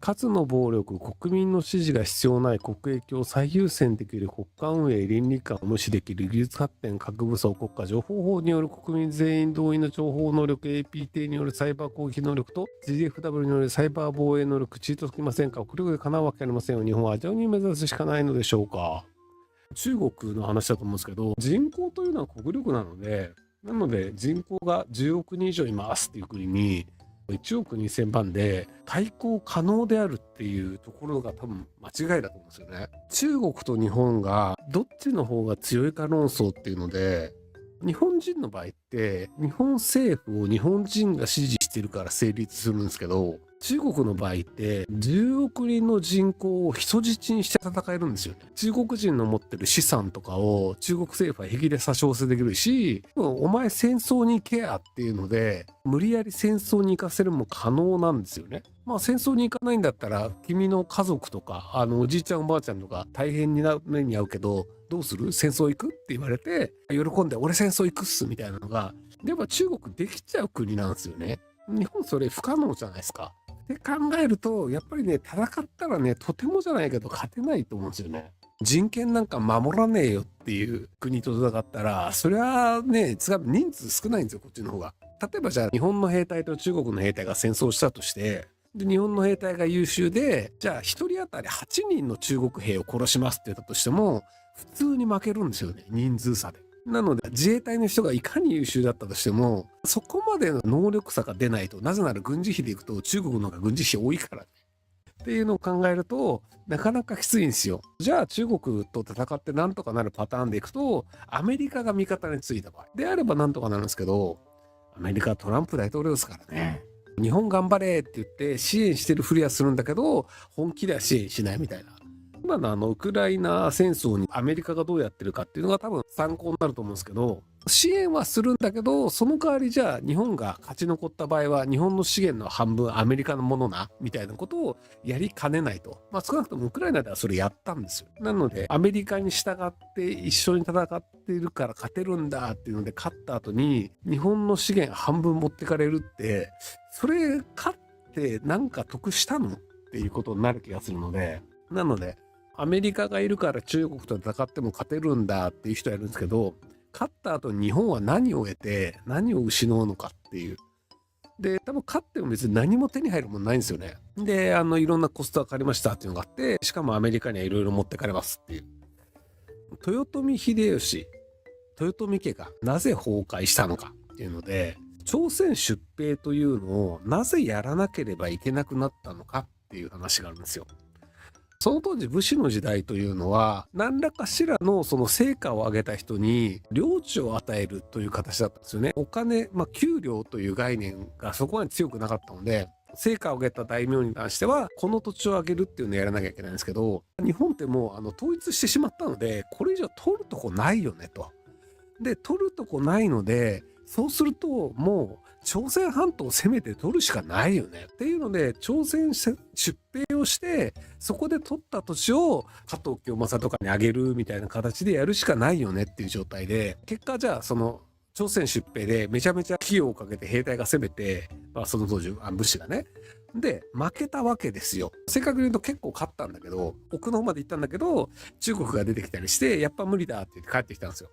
数の暴力、国民の支持が必要ない国益を最優先できる国家運営、倫理観を無視できる技術発展、核武装、国家情報法による国民全員同意の情報能力、APT によるサイバー攻撃能力と GFW によるサイバー防衛能力、チートつきませんか？国力で叶うわけありませんよ。日本は上に目指すしかないのでしょうか？中国の話だと思うんですけど、人口というのは国力なので、人口が10億人以上いますっていう国に、1億2000万で対抗可能であるっていうところが多分間違いだと思うんですよね。中国と日本がどっちの方が強いか論争っていうので、日本人の場合って日本政府を日本人が支持してるから成立するんですけど、中国の場合って10億人の人口を人質にして戦えるんですよね。中国人の持ってる資産とかを中国政府は平気で差し押せできるし、お前戦争に行けやっていうので無理やり戦争に行かせるも可能なんですよね。まあ戦争に行かないんだったら君の家族とかおじいちゃんおばあちゃんとか大変な目に遭うけど、どうする？戦争行く？って言われて喜んで俺戦争行くっすみたいなのが、でも中国できちゃう国なんですよね。日本それ不可能じゃないですか。って考えるとやっぱりね、戦ったらね、とてもじゃないけど勝てないと思うんですよね。人権なんか守らねえよっていう国と戦ったら、それはね、人数少ないんですよ、こっちの方が。例えばじゃあ日本の兵隊と中国の兵隊が戦争したとして、で日本の兵隊が優秀で、じゃあ1人当たり8人の中国兵を殺しますって言ったとしても、普通に負けるんですよね、人数差で。なので自衛隊の人がいかに優秀だったとしても、そこまでの能力差が出ないと、なぜなら軍事費でいくと中国の方が軍事費多いからね。っていうのを考えると、なかなかきついんですよ。じゃあ中国と戦ってなんとかなるパターンでいくと、アメリカが味方についた場合であればなんとかなるんですけど、アメリカはトランプ大統領ですからね。日本頑張れって言って支援してるふりはするんだけど、本気では支援しないみたいな。今のウクライナ戦争にアメリカがどうやってるかっていうのが多分参考になると思うんですけど、支援はするんだけど、その代わりじゃあ日本が勝ち残った場合は日本の資源の半分アメリカのものなみたいなことをやりかねないと。まあ少なくともウクライナではそれやったんですよ。なのでアメリカに従って一緒に戦っているから勝てるんだっていうので勝った後に日本の資源半分持ってかれるって、それ勝ってなんか得したのっていうことになる気がするので、なのでアメリカがいるから中国と戦っても勝てるんだっていう人はいるんですけど、勝った後に日本は何を得て何を失うのかっていう。で、多分勝っても別に何も手に入るものないんですよね。で、いろんなコストがかかりましたっていうのがあって、しかもアメリカにはいろいろ持ってかれますっていう。豊臣秀吉、豊臣家がなぜ崩壊したのかっていうので、朝鮮出兵というのをなぜやらなければいけなくなったのかっていう話があるんですよ。その当時武士の時代というのは何らかしらのその成果を上げた人に領地を与えるという形だったんですよね。お金、給料という概念がそこまで強くなかったので、成果を上げた大名に関してはこの土地をあげるっていうのをやらなきゃいけないんですけど、日本ってもう統一してしまったのでこれ以上取るとこないよねと。で取るとこないので、そうするともう朝鮮半島を攻めて取るしかないよねっていうので、朝鮮出兵をしてそこで取った土地を加藤清正とかにあげるみたいな形でやるしかないよねっていう状態で、結果じゃあその朝鮮出兵でめちゃめちゃ費用をかけて兵隊が攻めて、その当時武士がね、で負けたわけですよ。正確に言うと結構勝ったんだけど、奥の方まで行ったんだけど中国が出てきたりして、やっぱ無理だって言って帰ってきたんですよ。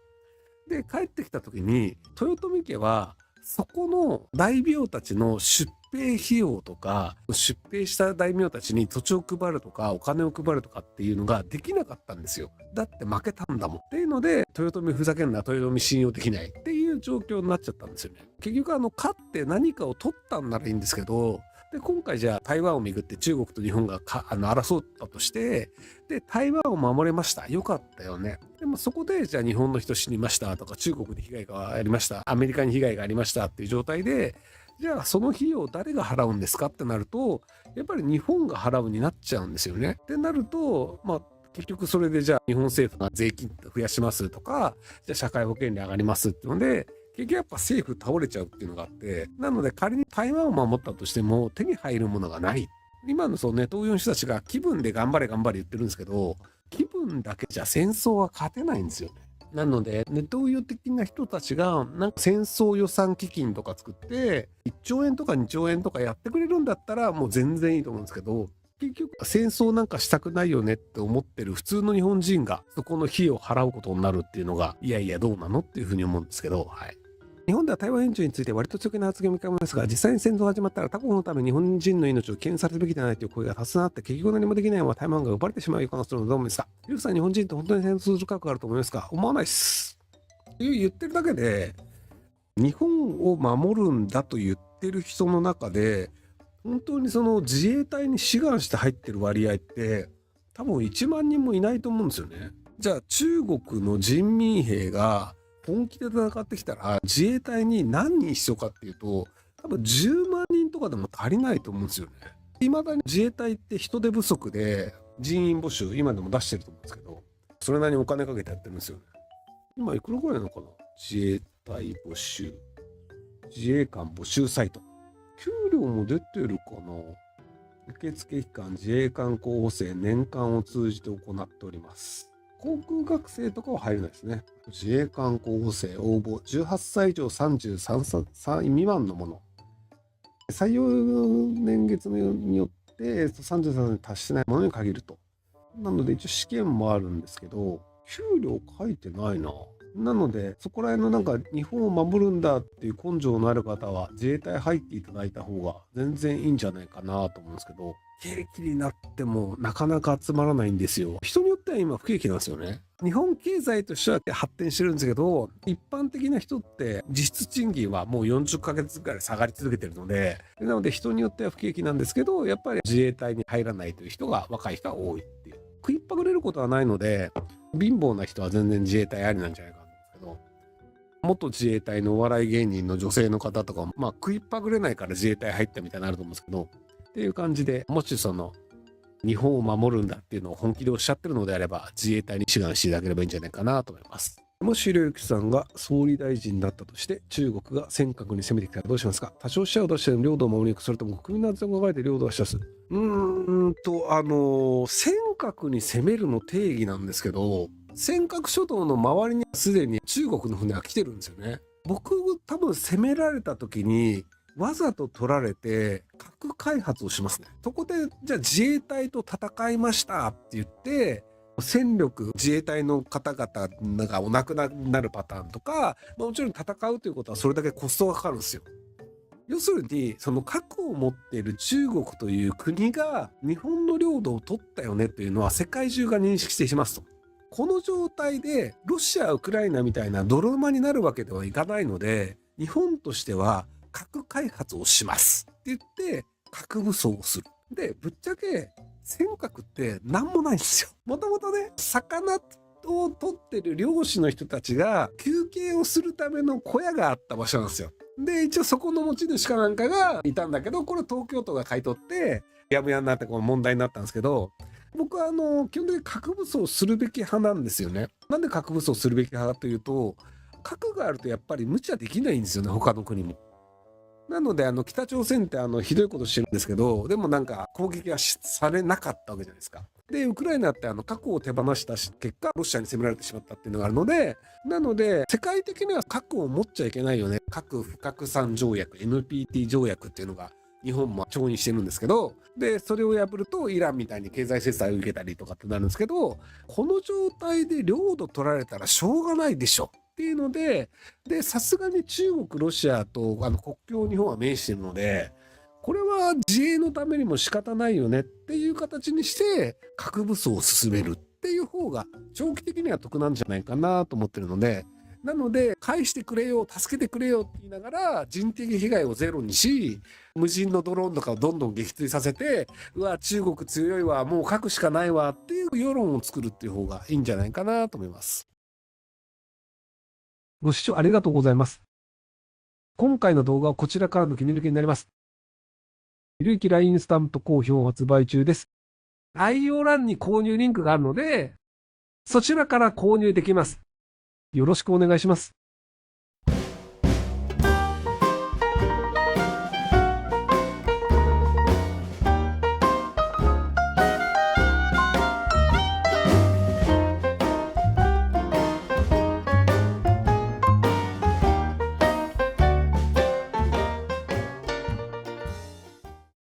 で帰ってきた時に豊臣家はそこの大名たちの出兵費用とか、出兵した大名たちに土地を配るとかお金を配るとかっていうのができなかったんですよ。だって負けたんだもんっていうので、豊臣ふざけんな、豊臣信用できないっていう状況になっちゃったんですよね。結局勝って何かを取ったんならいいんですけど、で今回じゃあ台湾をめぐって中国と日本が争ったとして、で台湾を守れました、よかったよね。でもそこでじゃあ日本の人死にましたとか、中国に被害がありました、アメリカに被害がありましたっていう状態で、じゃあその費用を誰が払うんですかってなると、やっぱり日本が払うになっちゃうんですよね。ってなると結局それでじゃあ日本政府が税金増やしますとか、じゃあ社会保険料上がりますっていうので、結局やっぱ政府倒れちゃうっていうのがあって、なので仮に台湾を守ったとしても手に入るものがない。今のそうネトウヨの人たちが気分で頑張れ頑張れ言ってるんですけど、気分だけじゃ戦争は勝てないんですよね。なので、ネトウヨ的な人たちが、なんか戦争予算基金とか作って、1兆円とか2兆円とかやってくれるんだったら、もう全然いいと思うんですけど、結局、戦争なんかしたくないよねって思ってる普通の日本人が、そこの費用を払うことになるっていうのが、いやいや、どうなのっていうふうに思うんですけど、はい。日本では台湾援助について割と強気な発言を見かけますが、実際に戦争が始まったら他国のために日本人の命を危険にされるべきではないという声が多数あって、結局何もできないまま台湾が奪われてしまう予感がするのどう思いますか？リュウさん、日本人って本当に戦争する覚悟があると思いますか？思わないっす。言ってるだけで、日本を守るんだと言ってる人の中で、本当にその自衛隊に志願して入ってる割合って、多分1万人もいないと思うんですよね。じゃあ中国の人民兵が本気で戦ってきたら自衛隊に何人必要かっていうと、多分10万人とかでも足りないと思うんですよね。未だに自衛隊って人手不足で人員募集今でも出してると思うんですけど、それなりにお金かけてやってるんですよね。今いくらぐらいなのかな？自衛隊募集、自衛官募集サイト。給料も出てるかな？受付期間、自衛官候補生、年間を通じて行っております。航空学生とかは入れないですね。自衛官候補生応募、18歳以上33歳未満のもの。採用年月によって33歳に達してないものに限ると。なので一応試験もあるんですけど、給料書いてないな。なので、そこら辺のなんか日本を守るんだっていう根性のある方は自衛隊入っていただいた方が全然いいんじゃないかなと思うんですけど、兵器になってもなかなか集まらないんですよ。人によっては今不景気なんですよね。日本経済としては発展してるんですけど、一般的な人って実質賃金はもう40ヶ月ぐらい下がり続けてるので、なので人によっては不景気なんですけど、やっぱり自衛隊に入らないという人が、若い人が多いっていう。食いっぱぐれることはないので、貧乏な人は全然自衛隊ありなんじゃないかなと思うんですけど、元自衛隊のお笑い芸人の女性の方とかも、まあ食いっぱぐれないから自衛隊入ったみたいになると思うんですけど、っていう感じで、もしその日本を守るんだっていうのを本気でおっしゃってるのであれば、自衛隊に志願していただければいいんじゃないかなと思います。もしひろゆきさんが総理大臣だったとして、中国が尖閣に攻めてきたらどうしますか？多少死者を出して領土を守りに行く、それとも国民の安全を考えて領土を出す。尖閣に攻めるの定義なんですけど、尖閣諸島の周りにすでに中国の船が来てるんですよね。僕多分攻められた時にわざと取られて核開発をしますね。そこでじゃあ自衛隊と戦いましたって言って戦力自衛隊の方々がお亡くなりになるパターンとか、もちろん戦うということはそれだけコストがかかるんですよ。要するにその核を持っている中国という国が日本の領土を取ったよねというのは世界中が認識してしますと。この状態でロシア、ウクライナみたいな泥沼になるわけではいかないので、日本としては核開発をしますって言って核武装をする。で、ぶっちゃけ尖閣って何もないんですよ。もともとね、魚を取ってる漁師の人たちが休憩をするための小屋があった場所なんですよ。で、一応そこの持ち主かなんかがいたんだけど、これ東京都が買い取ってやぶやになってこの問題になったんですけど、僕は基本的に核武装するべき派なんですよね。なんで核武装するべき派かというと、核があるとやっぱり無茶できないんですよね、他の国も。なので北朝鮮ってひどいことしてるんですけど、でもなんか攻撃はされなかったわけじゃないですか。でウクライナって核を手放した結果ロシアに攻められてしまったっていうのがあるので、なので世界的には核を持っちゃいけないよね。核不拡散条約 NPT 条約っていうのが日本も調印してるんですけど、でそれを破るとイランみたいに経済制裁を受けたりとかってなるんですけど、この状態で領土取られたらしょうがないでしょっていうので、さすがに中国ロシアと国境日本は面してるので、これは自衛のためにも仕方ないよねっていう形にして核武装を進めるっていう方が長期的には得なんじゃないかなと思ってるので、なので返してくれよ、助けてくれよって言いながら人的被害をゼロにし、無人のドローンとかをどんどん撃墜させて、うわ中国強いわ、もう核しかないわっていう世論を作るっていう方がいいんじゃないかなと思います。ご視聴ありがとうございます。今回の動画はこちらからの切り抜きになります。ひろゆき LINE スタンプ好評発売中です。概要欄に購入リンクがあるので、そちらから購入できます。よろしくお願いします。